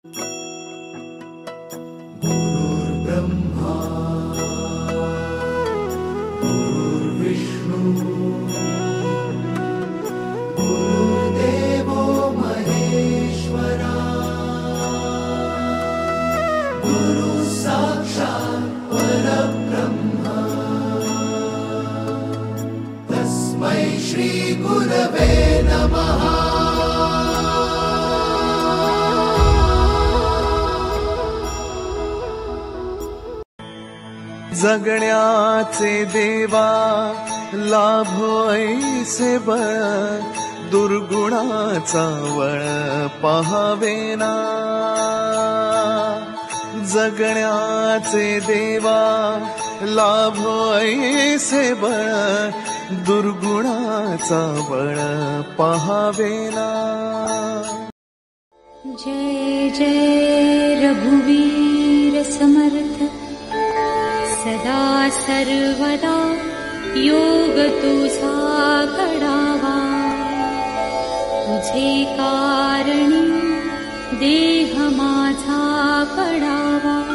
गुरुर्ब्रह्मा गुरुर्विष्णु गुरुर्देवो महेश्वरा गुरु साक्षात् परब्रह्म तस्मै श्री गुरवे नमः। जगण्याचे देवा लाभो ऐसे बळ, दुर्गुणाचा वळ पहावेना। जगण्याचे देवा लाभो ऐसे बळ, दुर्गुणाचा वळ पहावेना। जय जय रघुवीर समर्थ, सदा सर्वदा योग तुझा घडावा। तुझे कारणी देह माझा पडावा।